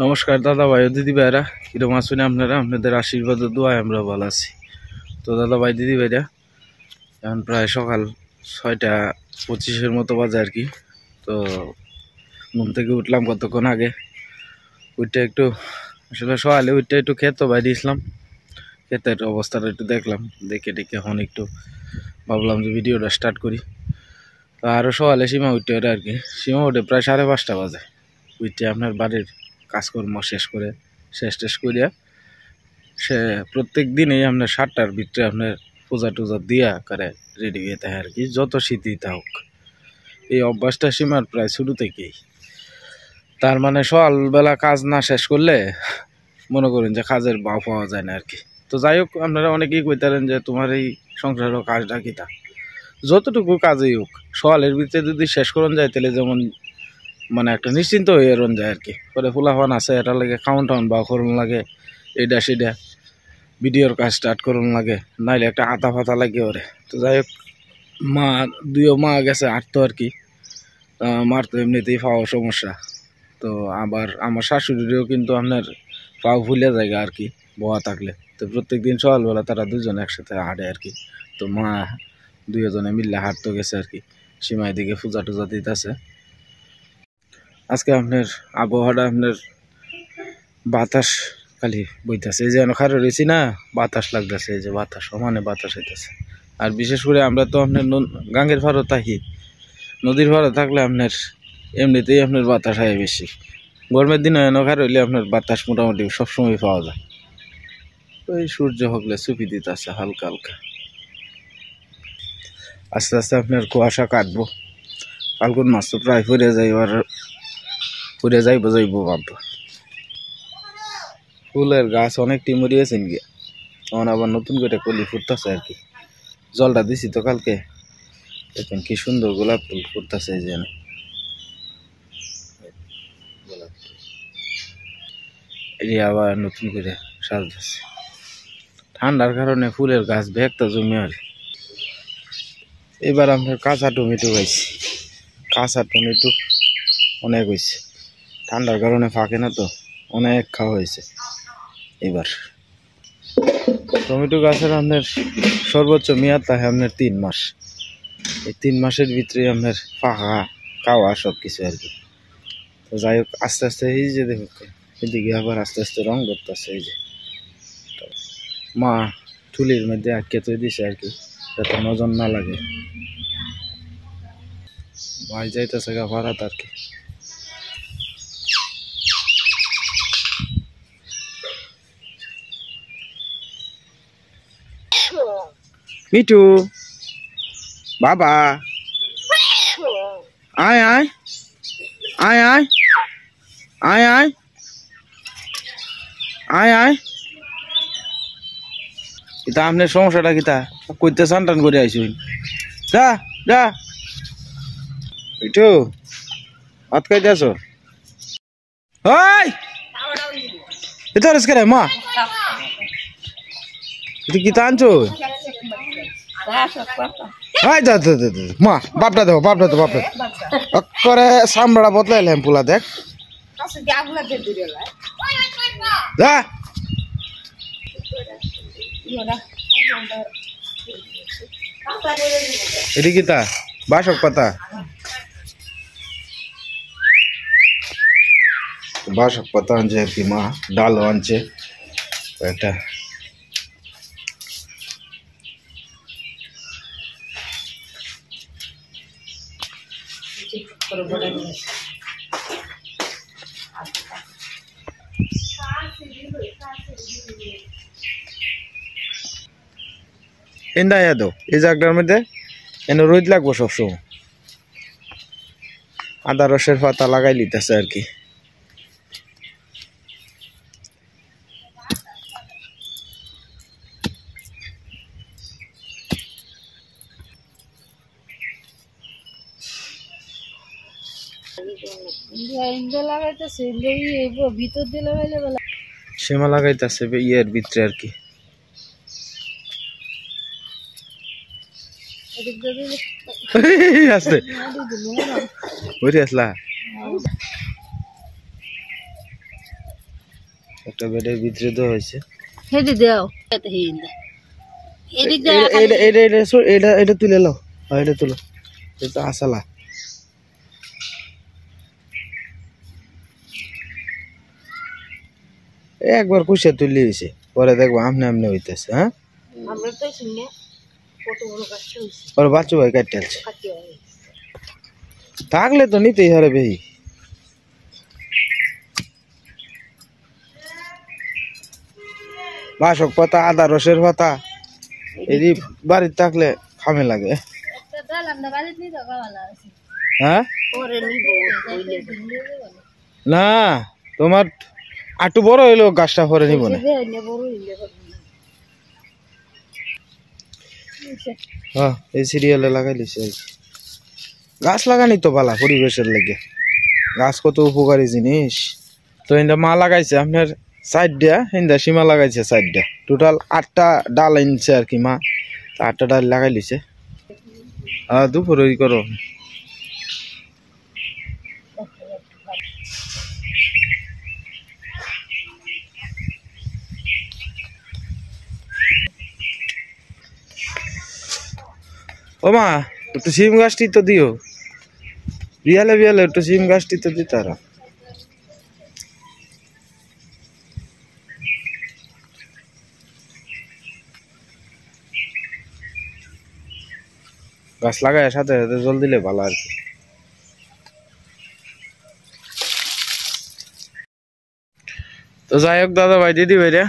নমস্কার দাদা ভাই ও দিদি ভাইরা, কিরকম আছেন আপনারা? আপনাদের আশীর্বাদ ও দোয়ায় আমরা ভালো আছি। তো দাদা ভাই দিদি ভাইরা, এখন প্রায় সকাল 6:25 মতো বাজে আর কি। তো ঘুম থেকে উঠলাম কতক্ষণ আগে, উঠতে একটু আসলে সকালে উঠতে একটু ক্ষেত বাইরে দিয়েছিলাম, ক্ষেতের অবস্থাটা একটু দেখলাম, দেখে এখন একটু ভাবলাম যে ভিডিওটা স্টার্ট করি। তো আরও সকালে সীমা উঠতে ওটা আর কি, সীমা উঠে প্রায় 5:30 বাজে। উঠতে আপনার বাড়ির কাজকর্ম শেষ টেস করিয়া সে প্রত্যেক দিনই আপনার 7টার ভিতরে আপনার পূজা টুজা দিয়া করে রেডি হয়ে থাকে আর কি, যত শীতই হোক। এই অভ্যাসটা সীমার প্রায় শুরু থেকেই। তার মানে সকালবেলা কাজ না শেষ করলে মনে করেন যে কাজের ভাও পাওয়া যায় না আর কি। তো যাই হোক, আপনারা অনেকেই কইতারেন যে তোমার এই সংসারের কাজটা কিতা, যতটুকু কাজই হোক সকালের ভিতরে যদি শেষ করুন যায় তাহলে যেমন মানে একটা নিশ্চিন্ত হয়ে এরন যায় আর কি। পরে ফুলাফান আছে, এটা লাগে খাউন টাউন বা করুন লাগে, এইটা সেটা ভিডিওর কাজ স্টার্ট করুন লাগে, নাইলে একটা আতা ফাতা লাগে ওরে। তো যাই হোক, দুইও মা গেছে আটতো আর কি। মার তো এমনিতেই পাওয়া সমস্যা। তো আবার আমার শাশুড়িরও কিন্তু আপনার পাও ফুলে জায়গা আর কি বোয়া থাকলে। তো প্রত্যেক দিন সকালবেলা তারা দুজন একসাথে হাঁটে আর কি। তো মা দুজনে মিললে হাঁটতে গেছে আর কি, সীমায় দিকে পূজা টুজা দিতেছে। আজকে আপনার আবহাওয়াটা আপনার বাতাস খালি বইতেছে, এই যে খারো রয়েছি না, বাতাস লাগতেছে, এই যে বাতাস সমানে বাতাস হইতেছে। আর বিশেষ করে আমরা তো আপনার গাঙ্গের ভাড়া থাকি, নদীর ভাড়া থাকলে আপনার এমনিতেই আপনার বাতাস হয় বেশি। গরমের দিনে খার হইলে আপনার বাতাস মোটামুটি সবসময় পাওয়া যায়। ওই সূর্য হকলে চুপি দিতেছে হালকা হালকা। আস্তে আস্তে আপনার কুয়াশা কাটবো, ফাল্গুন মাস তো প্রায় ফুরে যাইব ভাববো। ফুলের গাছ অনেকটি মরিয়েছেন গিয়া, তখন আবার নতুন করে কলি ফুটতেছে আর কি। জলটা দিছি তো কালকে, দেখেন কি সুন্দর গোলাপ ফুল ফুটতেছে, এই যে এই আবার নতুন করে সাজতেছে। ঠান্ডার কারণে ফুলের গাছ ভেগটা জমে আর। এবার আপনার কাঁচা টমেটো খাইছি, কাঁচা টমেটো অনেক হয়েছে, ঠান্ডার কারণে ফাঁকে না তো, অনেক খাওয়া হয়েছে এবার। টমেটো গাছের আপনার সর্বোচ্চ মেয়াদ থাকে আপনার 3 মাস। এই 3 মাসের ভিতরে আপনার পাকা খাওয়া সব কিছু আর কি। তো যাই হোক, আস্তে আস্তে এই যে দেখো এদিকে আবার আস্তে আস্তে রং করতেছে, এই যে মা থুলির মধ্যে আটকে তো দিছে আর কি, যাতে নজর না লাগে। ভাই যাইতেছে গা ভাড়াত আর কি। মিঠু বাবা আয় আয় আয় আয় আয় আয় আয় আয়। এটা আপনার সমস্যাটা কিতা কইতে চান টান করে আইসুন, যা যা মিঠু ভাত খাইতে আছো? ওই এটা রে মা, এটা কিতা আনছো? মা বাপটা দেবো করে সামড়া বদলাইলাম পুলা দেখ যা। এটি কিতা বাসক পাতা, বাসক পাতা আনছে আর কি মা, ডালও আনছে একটা। এন্ডা দো এই জায়গাটার মধ্যে এনে রোদ লাগবো সবসময়। আদা রসের পাতা লাগাই লিতেছে আর কি। সেমা লাগাইতেছে ইয়ের ভিতরে আর কি। আসতে ওইটি আসলা একটা বেডের ভিতরে তো হয়েছে হেডি দাও এত হিন্দা এদিক দাও এটা তুলে নাও এটা তুলো এটা আসালা একবার কুশে তুলে দিয়েছে পরে দেখবো আমনে আমনে হইতেছে হ্যাঁ আমরা তো শুনে কত বড় গাছ হইছে ওর বাচ্চু ভাই কাটতে আছে থাকলে তো নিতেই হবে বেশি বাসক পাতা আদা রসের পাতা এদি বাড়িতে থাকলে খামে লাগে একটা ডাল আমরা বাড়িতে নিয়ে যাওয়া ভালো আছে হ্যাঁ পরে নিব কইলে না তোমার একটু বড় হইলো গাছটা পরে নিব না হ্যাঁ এই সিরিয়ালে লাগাই লিছে গাছ লাগানি তো ভালো পরিবেশের লাগে গাছ কত উপকারী জিনিস তো ইন্দা মা লাগাইছে আপনার সাইড দিয়া ইন্দা সীমা লাগাইছে সাইড দিয়া টোটাল 8টা ডাল আনছে আর কি মা 8টা ডাল লাগাই লিছে দুপুর ওই করো ও মা একটু সিম গাছটি তো দিও বিয়ালে বিয়ালে একটু সিম গাছটি তো দিতারা গাছ লাগায় সাথে সাথে জল দিলে ভালো আর কি তো যাই হোক দাদা ভাই দিদি ভাইরা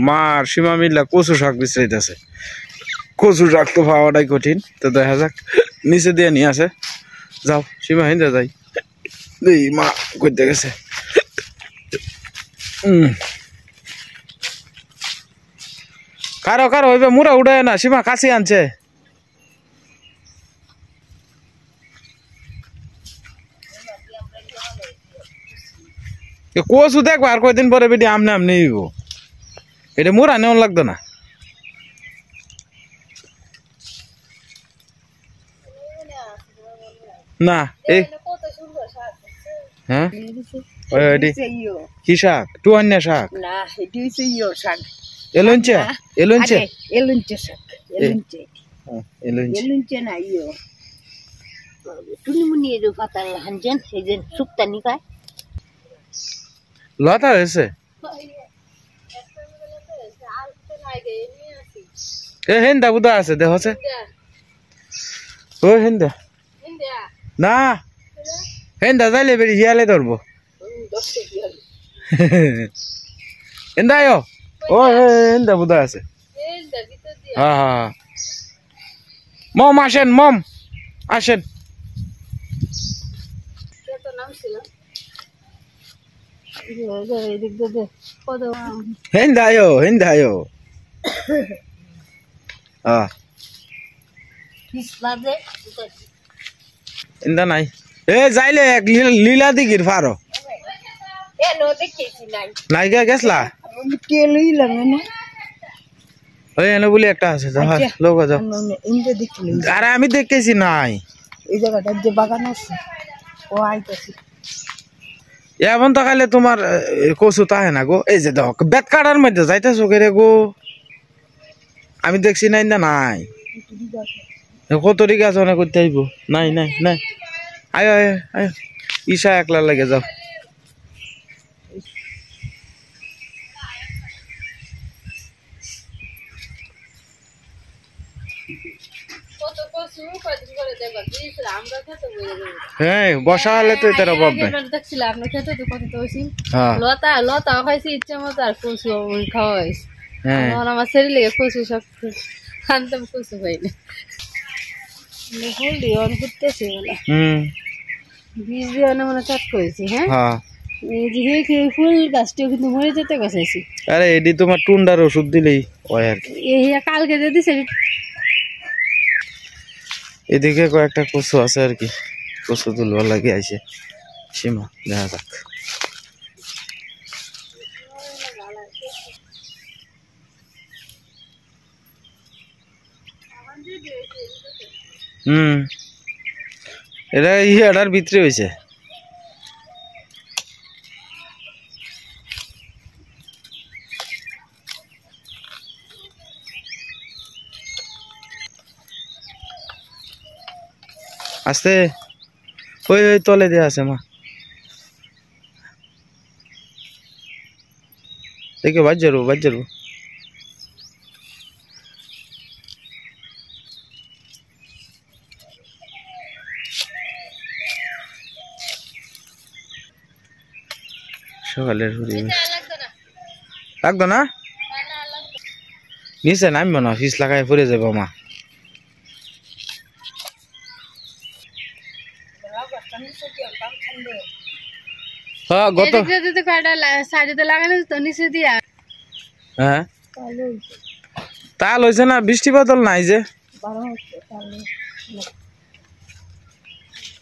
মা আর সীমা মিল্লা কচু শাক বিছড়াইতেছে কচু শাক তো পাওয়াটাই কঠিন তো দেখা যাক নিচে দিয়ে নিয়ে আসে যাও সীমা হিন্দে যাই দেই মা করতে গেছে কারো কারো হইবে মুড়া উড়ায় না সীমা কাছে আনছে কচু দেখবো আর কয়দিন পরে বেটি আমনে আমনে এটা মুড়া নেওয়া লাগতো না না এই হ্যাঁ কি শাক টুয়ান্না শাক না এটি হইছে শাক এলঞ্চে এলঞ্চে এলঞ্চে শাক এলঞ্চে এলঞ্চে এলঞ্চে না টুনি মুনি এর পাতা হানজেন হেজেন সুক্তা নিকায় লতা হয়েছে এ হেন্দা বুদা আছে দেখছে ও হেন্দা না হেন্দা যাইলে বেরি হিয়ালে ধরবো হেন্দা ও হেন্দা বুদা আছে হ্যাঁ হ্যাঁ মম আসেন মম আসেন হেন্দায়ো হেন্দায়ো হেন্দা নাই এ যাইলে এক লীলা দিঘির ফারো নাই গে গেছলা ওই এনে বলি একটা আছে লোক যাও আরে আমি দেখেছি নাই এই জায়গাটার যে বাগান আছে ও আইতাছি এমন তো খাইলে তোমার কচু তাহে না গো এই যে দেখো বেত কাটার মধ্যে যাইতেছো কে রে গো আমি দেখছি নাই না নাই কত রিক আছে অনেক করতে আইব নাই নাই নাই আয় আয় আয় ঈশা একলা লাগে যাও হ্যাঁ বসা হলে তো এটার অভাব নাই লতা লতা খাইছি ইচ্ছা মতো আর কচু খাওয়া হয়েছে আমার শরীর লেগে কচু সব আনতাম কচু খাইলে ফুল দিয়ে অন করতেছে বলে বীজ দিয়ে অনেক মনে চাট করেছি হ্যাঁ এই যে ফুল গাছটিও কিন্তু মরে যেতে গেছে আরে এডি তোমার টুন্ডার ওষুধ দিলেই হয় আর কি এই কালকে যে দিছে এদিকে কয়েকটা কচু আছে আর কি কচু তুলবার লাগে আইছে সীমা দেখা যাক এটা ইয়াটার ভিতরে হয়েছে আস্তে ওই ওই তলে দিয়ে আছে মা দেখে বাজ যাবো সকালের লাগতো না নিচে নামবো না ফিস লাগাই পড়ে যাবো মা গত হ্যাঁ তাল হয়েছে না বৃষ্টি বাদল নাই যে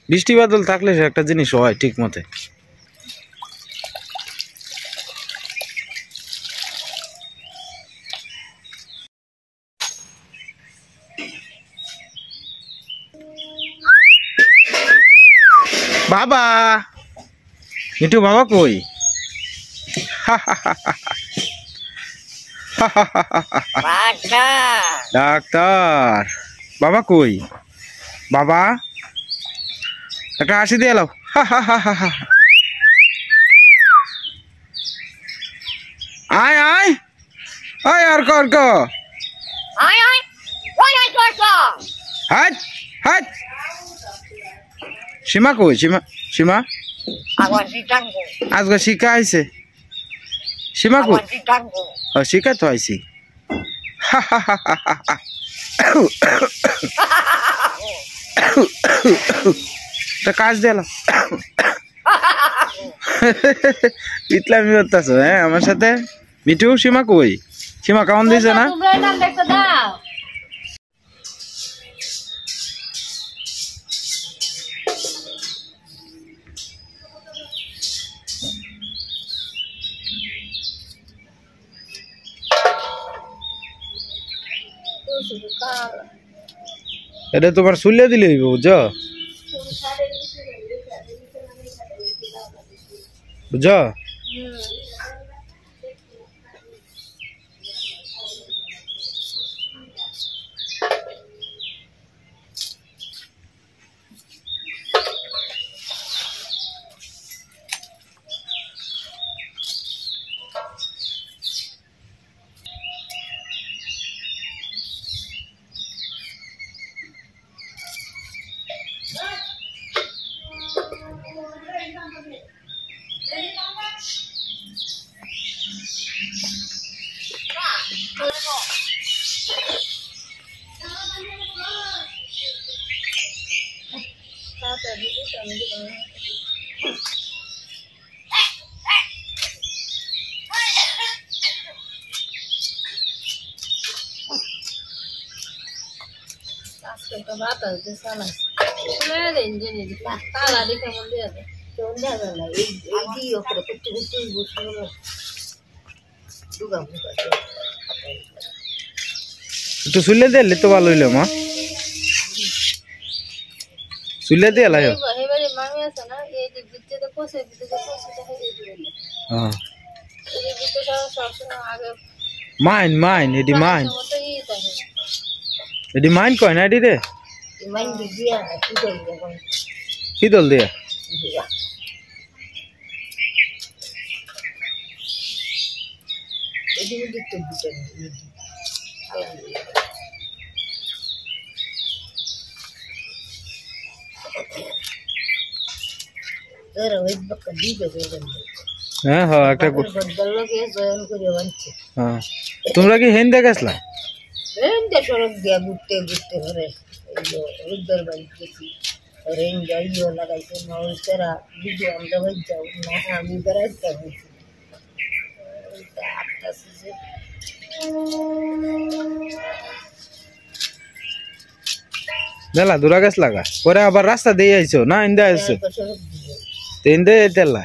বৃষ্টি বাদল থাকলে সে একটা জিনিস হয় ঠিক মতে বাবা মিঠু বাবা কই ডাক্তার বাবা কই বাবা একটা হাসি দিয়ে এলাও আয় আয় আয় আর কর হাট হাট সীমা কই সীমা আজকে শিখা আইছে সীমা কই শিখা তো আইছি কাজ দিলাম ইতলামি করতেছ হ্যাঁ আমার সাথে মিঠু সীমা কই সীমা কেমন দিয়েছে না এটা তোমার শুলে দিলে হইব বুঝছো বুঝছো একটু শুলে দিলে তো ভালো হইলো মা শুলে দিয়ে লাইও মাইন এটি মাইন কয় না এটি রে কি দল দিয়ে হ্যাঁ হ্যাঁ একটা তোমরা কি হেন্দে গেছলা সড়ক দিয়া ঘুরতে ঘুরে রুদ্দর বাড়ি গেছি রেঞ্জ যাইও লাগাইছে মানুষেরা ভিডিও আমরা বাড়ি যাও না আমি বেড়াইতে হয়েছি দেলা দূরা গাছ লাগা পরে আবার রাস্তা দিয়ে আইছো না ইন্দে আইছো ইন্দে তেলা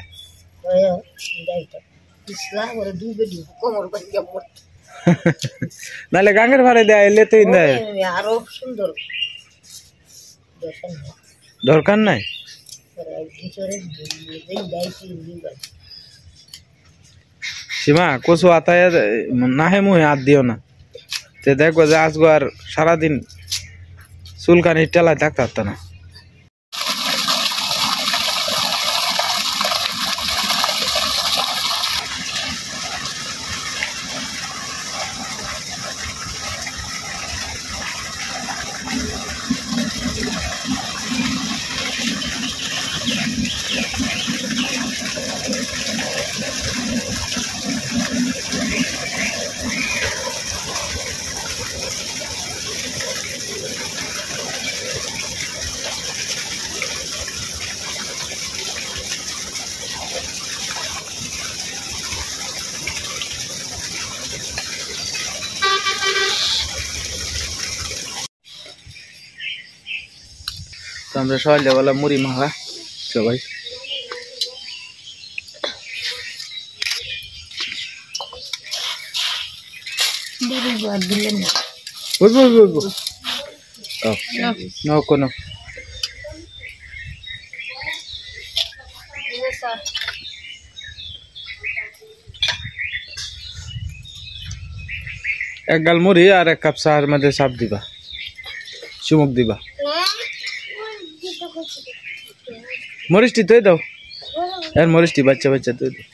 নালে গাঙ্গের ভাড়ে দেয় এলে তো ইন্দে আরো সুন্দর দরকার নাই সীমা কচু আতায় নাহে মুহে হাত দিও না তে দেখো যে আজগো আর সারাদিন চুলকানি টেলায় থাকতে পারত না আমরা সকালবেলা মুড়ি মাখা সবাই no কোনো এক গাল মুড়ি আর এক কাপ চার মধ্যে চাপ দিবা চুমুক দিবা মরিচটি তুই দাও আর মরিচটি বাচ্চা বাচ্চা তুই দাও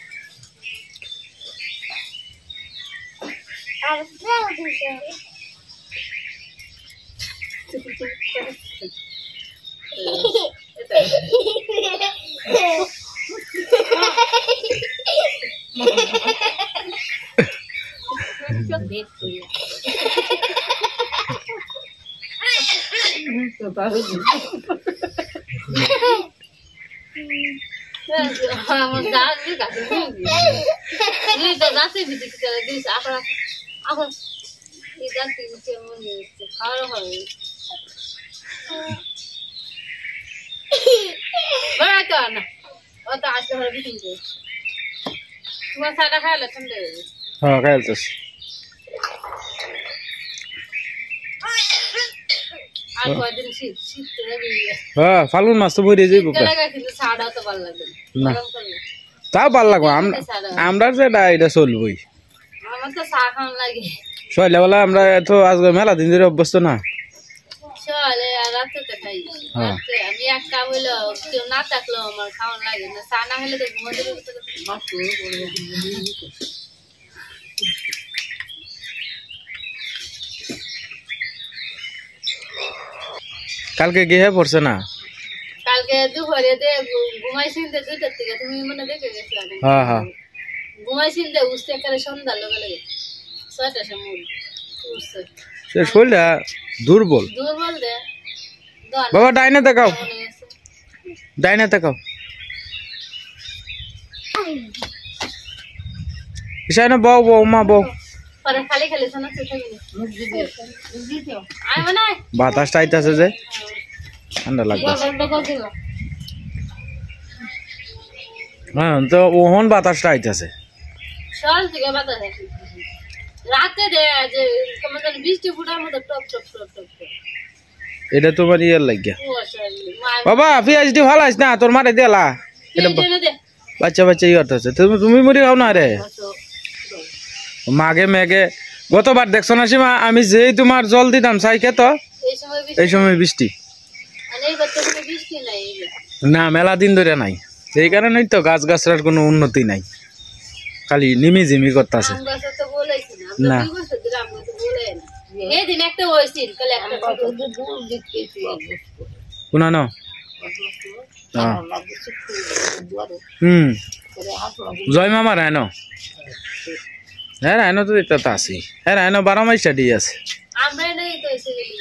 হ্যাঁ খাইলতেছ হ্যাঁ ফাল্গুন মাস তো বইরে যাইব না তাও ভাল লাগবে আমরা যেটা এটা চলবই সকালবেলা আমরা তো আজকে মেলা দিন ধরে অভ্যস্ত না আমি একটা হইলো কেউ না থাকলেও আমার খাওয়ান লাগে না চা না হলে তো ঘুমাতে কালকে গিয়ে পড়ছে না কালকে দুপুরে ঘুমাইছি দুইটার থেকে তুমি মনে দেখে গেছিলে হ্যাঁ হ্যাঁ ঘুমাইছি উঠতে একেবারে সন্ধ্যা লগে লগে ৬টার সময় উঠছে সে শরীরটা দুর্বল দুর্বল দে বাবা ডাইনে তাকাও ডাইনে তাকাও ইশানা বউ বউ মা বউ পরে খালি খালি শোনা থাকবি আই মনে বাতাসটা আইতাছে যে ঠান্ডা লাগবে হ্যাঁ তো ওহন বাতাসটা আইতাছে সকাল থেকে বাতাস আছে রাতে দে যে কেমন জানি বৃষ্টি ফুটার মতো টপ টপ টপ টপ এটা তোমার ইয়ার লাগিয়া বাবা পিএইচডি ভালো আছে না তোর মারে দেলা এটা বাচ্চা বাচ্চা ই করতেছে তুমি মুড়ি খাও না রে মাগে মেঘে গতবার দেখছো না সীমা আমি যেই তোমার জল দিতাম চাই খেত এই সময় বৃষ্টি না মেলা দিন ধরে নাই সেই কারণেই তো গাছ গাছরার কোনো উন্নতি নাই খালি নিমি জিমি করতেছে না কোনা ন জয় মামা রায়ন হ্যাঁ রায়ন তো এটা তো আছি হ্যাঁ রায়ন 12 মাস স্টাডি আছে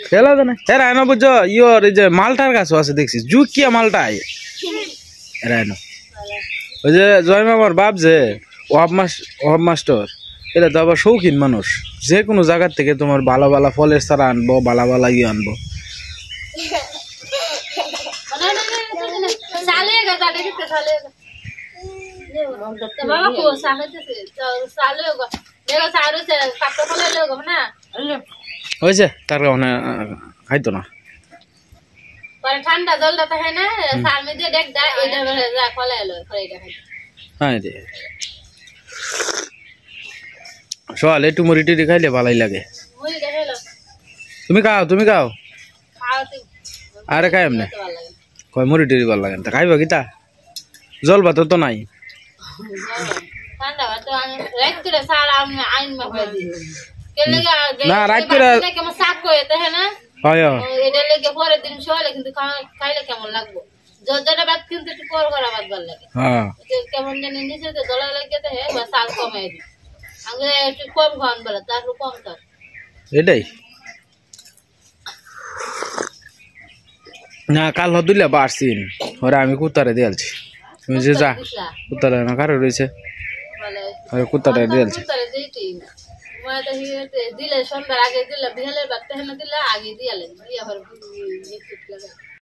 খেলা তো না হ্যাঁ রায়ন বুঝছো ইয়োর এই যে মালটার গাছও আছে দেখছি জুকিয়া মালটা রায়ন ওই যে জয় মামার বাপ যে ওয়াব মাস্টার এটা তো আবার শৌখিন মানুষ যে কোনো জায়গার থেকে তোমার ভালো ভালো ফলের চারা আনবো ভালো ভালো ইয়ে আনবো হয়েছে তার কারণে খাইতো না ঠান্ডা জলটা তো হয় না সার মধ্যে দেখ দা এটা যা ফলাই এলো এটা খাই হ্যাঁ রে সকালে একটু মুড়ি টুড়ি খাইলে ভালোই লাগে তুমি খাও আরে খাই এমনি কয় মুড়ি টুড়ি ভালো লাগে না খাইবা কিতা জল ভাত তো নাই না রাত করে হয় এটা লেগে পরের দিন সকালে কিন্তু খাইলে কেমন লাগবো জলটা ভাত কিন্তু একটু পর করা ভাত ভালো লাগে কেমন জানি নিচে জলা লেগে বা চাল কমাই দিই আমি একটু কম খাওয়ান বলে তার কম থাক এটাই না কাল হদিলে বাড়ছিন ওরা আমি কুত্তারে দিয়েছি তুমি যে যা কুত্তারে না কারো রয়েছে কুত্তারে দিয়েছি দিলে সন্ধ্যার আগে দিলে বিহালের বাচ্চা দিলে আগে দিয়ে